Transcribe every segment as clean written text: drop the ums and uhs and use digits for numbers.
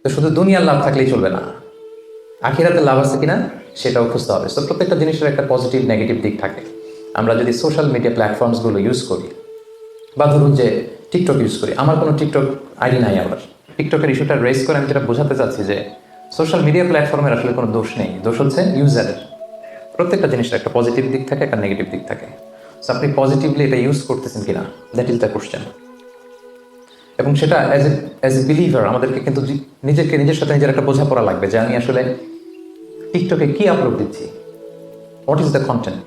তো শুধু দুনিয়ার লাভ থাকলেই চলবে না, আখিরাতে লাভ আছে কিনা সেটাও খুঁজতে হবে। তো প্রত্যেকটা জিনিসের একটা পজিটিভ নেগেটিভ দিক থাকে। আমরা যদি সোশ্যাল মিডিয়া প্ল্যাটফর্মসগুলো ইউজ করি, বা ধরুন যে টিকটক ইউজ করি, আমার কোনো টিকটক আইডি নাই, আবার টিকটকের ইস্যুটা রেজ করে আমি যেটা বোঝাতে চাচ্ছি যে সোশ্যাল মিডিয়া প্ল্যাটফর্মের আসলে কোনো দোষ নেই, দোষ হচ্ছে ইউজারের। প্রত্যেকটা জিনিসের একটা পজিটিভ দিক থাকে, একটা নেগেটিভ দিক থাকে। সো আপনি পজিটিভলি এটা ইউজ করতেছেন কিনা, দ্যাট ইজ দ্য কোশ্চেন। এবং সেটা অ্যাজ এ বিলিভার আমাদেরকে কিন্তু নিজের সাথে নিজের একটা বোঝাপড়া লাগবে যে আমি আসলে টিকটকে কি আপলোড দিচ্ছি, হোয়াট ইজ দ্য কন্টেন্ট।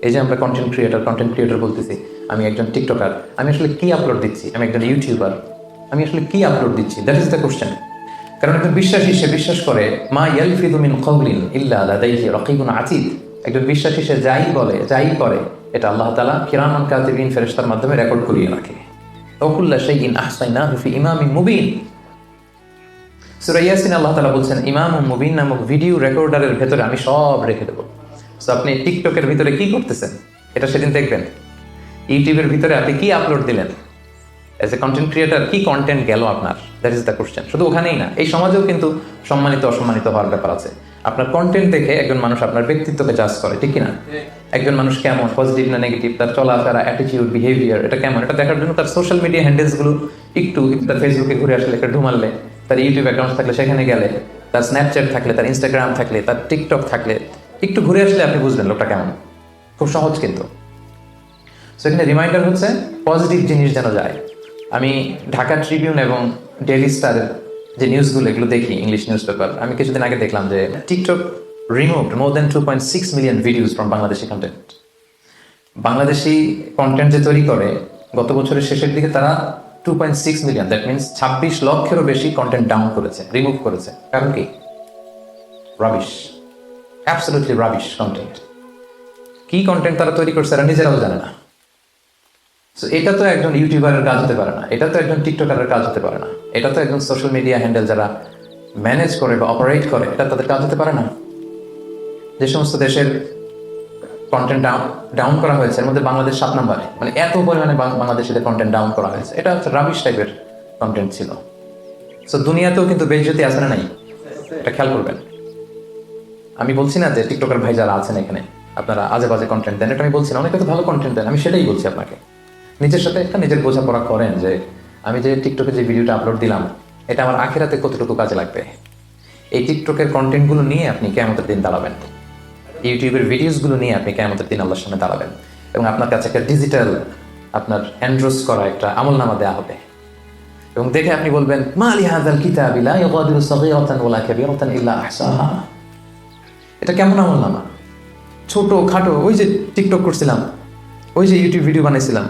এই যে আমরা কন্টেন্ট ক্রিয়েটর বলতেছি, আমি একজন টিকটকার, আমি আসলে কি আপলোড দিচ্ছি, আমি একজন ইউটিউবার, আমি আসলে কি আপলোড দিচ্ছি, দ্যাট ইজ দ্য কোশ্চেন। কারণ একজন বিশ্বাসী সে বিশ্বাস করে মা ইয়ালফিযু মিন কাওলিন ইল্লা লাদাইহি রাকিবুন আতীদ। একজন বিশ্বাসী সে যাই বলে যাই করে এটা আল্লাহ তাআলা কিরামান কাতিবিন ফেরেশতার মাধ্যমে রেকর্ড করিয়ে রাখে। ওয়াকুল্লা শাইইন আহসাইনাহু ফি ইমামিন মুবিন। সূরা ইয়াসিন আল্লাহ তাআলা বলছেন ইমামুম মুবিন নামক ভিডিও রেকর্ডারের ভেতরে আমি সব রেখে দেবো। সো আপনি টিকটকের ভিতরে কি করতেছেন এটা সেদিন দেখবেন। ইউটিউবের ভিতরে আপনি কি আপলোড দিলেন, এজ এ কন্টেন্ট ক্রিয়েটার কি কন্টেন্ট গেল আপনার, দ্যাট ইজ দ্য কোশ্চেন। শুধু ওখানেই না, এই সমাজেও কিন্তু সম্মানিত অসম্মানিত হওয়ার ব্যাপার আছে। আপনার কন্টেন্ট দেখে একজন মানুষ আপনার ব্যক্তিত্বকে জাজ করে, ঠিক কিনা? একজন মানুষ কেমন, পজিটিভ না নেগেটিভ, তার চলাফেরা, অ্যাটিটিউড, বিহেভিয়ার এটা কেমন, এটা দেখার জন্য তার সোশ্যাল মিডিয়া হ্যান্ডেলসগুলো একটু তার ফেসবুকে ঘুরে আসলে, একটা ঢুমারলে, তার ইউটিউব অ্যাকাউন্ট থাকলে সেখানে গেলে, তার স্ন্যাপচ্যাট থাকলে, তার ইনস্টাগ্রাম থাকলে, তার টিকটক থাকলে একটু ঘুরে আসলে আপনি বুঝবেন লোকটা কেমন। খুব সহজ কিন্তু। সো এখানে রিমাইন্ডার হচ্ছে পজিটিভ জিনিস যেন যায়। আমি ঢাকা ট্রিবিউন এবং ডেইলি স্টারের যে নিউজগুলো এগুলো দেখি, ইংলিশ নিউজ পেপার, আমি কিছুদিন আগে দেখলাম যে TikTok removed more than 2.6 million videos from Bangladeshi content. Bangladeshi content যে তৈরি করে গত বছরের শেষের দিকে তারা 2.6 মিলিয়ন, দ্যাট মিনস 26 লক্ষেরও বেশি কন্টেন্ট ডাউন করেছে, রিমুভ করেছে। কারণ কি? Rubbish, absolutely rubbish content. কি কন্টেন্ট তারা তৈরি করছে তারা নিজেরাও জানে না। সো এটা তো একজন ইউটিউবারের কাজ হতে পারে না, এটা তো একজন টিকটকারের কাজ হতে পারে না, এটা তো একজন সোশ্যাল মিডিয়া হ্যান্ডেল যারা ম্যানেজ করে বা অপারেট করে এটা তাদের কাজ হতে পারে না। যে সমস্ত দেশের কন্টেন্ট ডাউন করা হয়েছে এর মধ্যে বাংলাদেশ 7 নম্বরে, মানে এত পরিমাণে বাংলাদেশিদের কন্টেন্ট ডাউন করা হয়েছে, এটা হচ্ছে রাবিশ টাইপের কন্টেন্ট ছিল। সো দুনিয়াতেও কিন্তু বেইজ্জতি আছে না নাই, এটা খেয়াল করবেন। আমি বলছি না যে টিকটকার ভাই যারা আছেন এখানে আপনারা আজে বাজে কন্টেন্ট দেন, এটা আমি বলছি না, অনেকে তো ভালো কন্টেন্ট দেন, আমি সেটাই বলছি আপনাকে। নিজের সাথে একটা নিজের বোঝাপড়া করেন যে আমি যে টিকটকে যে ভিডিওটা আপলোড দিলাম এটা আমার আখিরাতে কতটুকু কাজে লাগবে। এই টিকটকের কন্টেন্টগুলো নিয়ে আপনি কিয়ামতের দিন দাঁড়াবেন, ইউটিউবের ভিডিওসগুলো নিয়ে আপনি কিয়ামতের দিন আল্লাহর সামনে দাঁড়াবেন, এবং আপনার কাছে একটা ডিজিটাল আপনার এন্ড্রোস করা একটা আমলনামা দেওয়া হবে, এবং দেখে আপনি বলবেন মা লিহাযাল কিতাবি লা ইউগাদিরু সাগীরাতান ওয়ালা কাবীরাতান ইল্লা আহসাহা। এটা কেমন আমলনামা? ছোট খাটো, ওই যে টিকটক করছিলাম, ওই যে ইউটিউব ভিডিও বানাইছিলাম,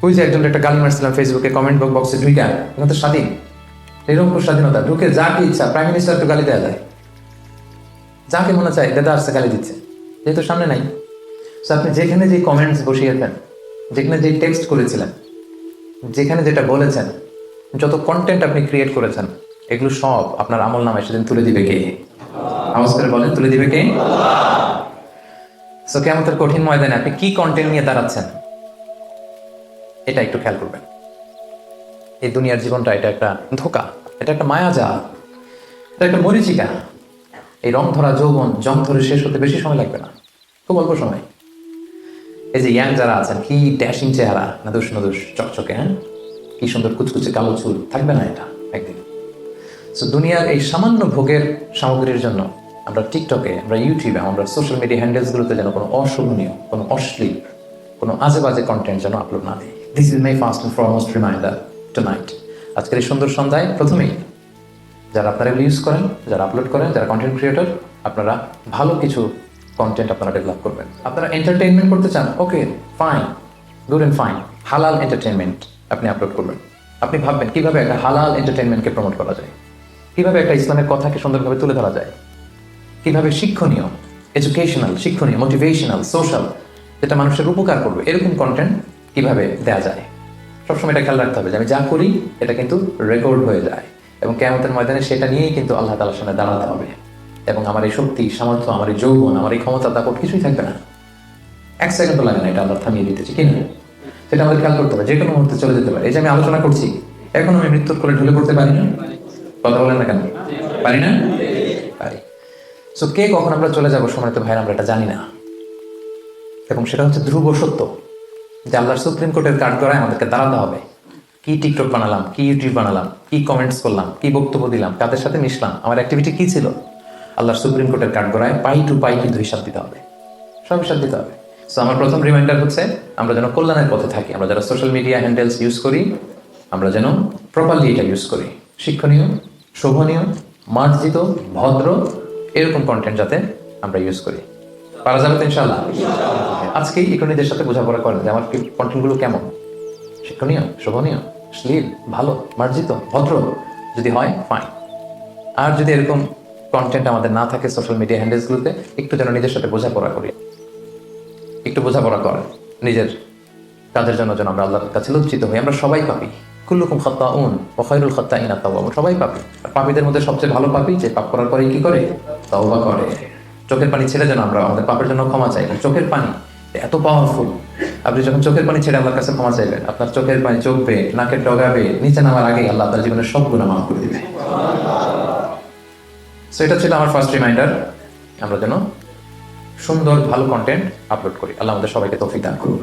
ওই যে একজন একটা গালি মারছিলাম ফেসবুকে কমেন্ট বক্সে ঢুকা, এখন তো স্বাধীন, এরকম স্বাধীনতা, ঢুকে যাকে ইচ্ছা প্রাইম মিনিস্টার তো গালি দেওয়া যায়, যাকে মনে চায় দাদা আসছে গালি দিচ্ছে, যেহেতু সামনে নাই। সো আপনি যেখানে যে কমেন্টস বসিয়েছেন, যেখানে যে টেক্সট করেছিলেন, যেখানে যেটা বলেছেন, যত কন্টেন্ট আপনি ক্রিয়েট করেছেন এগুলো সব আপনার আমল নামায় সেদিন তুলে দিবে কে? আওয়াজ করে বলেন, তুলে দিবে কে? সো কিয়ামতের কঠিন ময়দানে আপনি কি কন্টেন্ট নিয়ে দাঁড়াচ্ছেন এটা একটু খেয়াল করবেন। এই দুনিয়ার জীবনটা এটা একটা ধোঁকা, এটা একটা মায়াজাল, এটা একটা মরীচিকা। এই রং ধরা যৌবন জং ধরে শেষ হতে বেশি সময় লাগবে না, খুব অল্প সময়। এই যে ইয়াং যারা আছেন, কি ড্যাশিং চেহারা, নাদুস নাদুস চকচকে, হ্যাঁ, কি সুন্দর কুচকুচে কালো চুল, থাকবে না এটা একদিন। সো দুনিয়ার এই সামান্য ভোগের সামগ্রীর জন্য আমরা টিকটকে, আমরা ইউটিউবে, আমরা সোশ্যাল মিডিয়া হ্যান্ডেলসগুলোতে যেন কোনো অশোভনীয়, কোনো অশ্লীল, কোনো আজে বাজে কন্টেন্ট যেন আপলোড না দিই। This is my first and foremost reminder tonight. আজকের এই সুন্দর সন্ধ্যায় প্রথমেই যারা আপনারা এগুলো ইউজ করেন, যারা আপলোড করেন, যারা কন্টেন্ট ক্রিয়েটর, আপনারা ভালো কিছু কন্টেন্ট আপনারা ডেভেলপ করবেন। আপনারা এন্টারটেইনমেন্ট করতে চান, okay fine, good and fine, হালাল এন্টারটেইনমেন্ট আপনি আপলোড করবেন। আপনি ভাববেন কিভাবে একটা হালাল এন্টারটেইনমেন্টকে প্রমোট করা যায়, কিভাবে একটা ইসলামের কথাকে সুন্দরভাবে তুলে ধরা যায়, কিভাবে শিক্ষণীয়, এডুকেশনাল, শিক্ষণীয়, মোটিভেশনাল, সোশ্যাল, যেটা মানুষের উপকার করবে এরকম কন্টেন্ট কিভাবে দেওয়া যায়। সবসময় এটা খেয়াল রাখতে হবে যে আমি যা করি এটা কিন্তু রেকর্ড হয়ে যায়, এবং কিয়ামতের ময়দানে সেটা নিয়েই কিন্তু আল্লাহ তাআলার সামনে দাঁড়াতে হবে, এবং আমার এই শক্তি, সামর্থ্য, আমার এই যৌবন, আমার এই ক্ষমতা, দাপট কিছুই থাকবে না, এক সেকেন্ডও লাগে না এটা আল্লাহ থামিয়ে দিতেছি কিনা, সেটা আমাদের খেয়াল করতে হবে। যে কোনো মুহূর্তে চলে যেতে পারে। এই যে আমি আলোচনা করছি, এখন আমি মৃত্যুর কোলে ঢলে পড়তে পারি না, কথা বলেন না কেন? পারি না? পারি। সো কে কখন আমরা চলে যাবো সময় তো ভাইরা আমরা এটা জানি না, এবং সেটা হচ্ছে ধ্রুব সত্য যে আল্লাহর সুপ্রিম কোর্টের কাঠগড়ায় আমাদেরকে দাঁড়াতে হবে। কি টিকটক বানালাম, কি ইউটিউব বানালাম, কি কমেন্টস করলাম, কি বক্তব্য দিলাম, কাদের সাথে মিশলাম, আমার অ্যাক্টিভিটি কি ছিল, আল্লাহর সুপ্রিম কোর্টের কাঠগড়ায় পাই টু পাই কিন্তু হিসাব দিতে হবে, সব হিসাব দিতে হবে। সো আমার প্রথম রিমাইন্ডার হচ্ছে আমরা যেন কল্যাণের পথে থাকি, আমরা যারা সোশ্যাল মিডিয়া হ্যান্ডেলস ইউজ করি আমরা যেন প্রপারলি এটা ইউজ করি, শিক্ষণীয়, শোভনীয়, মার্জিত, ভদ্র এরকম কন্টেন্ট যাতে আমরা ইউজ করি। পারা যাবে তো ইনশাআল্লাহ? আজকেই ইকোনমিদের সাথে বোঝাপড়া করেন যে আমার কন্টেন্টগুলো কেমন, শিক্ষণীয়, শোভনীয়, শ্লীল, ভালো, মার্জিত, ভদ্র যদি হয় ফাইন। আর যদি এরকম কন্টেন্ট আমাদের না থাকে সোশ্যাল মিডিয়া হ্যান্ডেলসগুলোতে, একটু যেন নিজের সাথে বোঝাপড়া করি, একটু বোঝাপড়া করেন নিজের কাজের জন্য যেন আমরা আল্লাহর কাছে লজ্জিত হই। আমরা সবাই পাপি, কুল্লুকুম খাত্তাউন ওয়া খায়রুল খাত্তাইনা তাওয়াবুন, সবাই পাপি। আর পাপীদের মধ্যে সবচেয়ে ভালো পাপী যে পাপ করার পরে কি করে? তওবা করে। চোখের পানি ছেড়ে যেন আমরা আমাদের পাপের জন্য ক্ষমা চাই। চোখের পানি এত পাওয়ারফুল, আপনি যখন চোখের পানি ছেড়ে আল্লাহর কাছে ক্ষমা চাইবেন, আপনার চোখের পানি চোখ বেয়ে নাকের ডগা বেয়ে নিচে নামার আগেই আল্লাহ আপনার জীবনের সব গুনাহ মাফ করে দিবে। সো এটা ছিল আমার ফার্স্ট রিমাইন্ডার, আমরা যেন সুন্দর ভালো কন্টেন্ট আপলোড করি। আল্লাহ আমাদের সবাইকে তৌফিক দান করুন।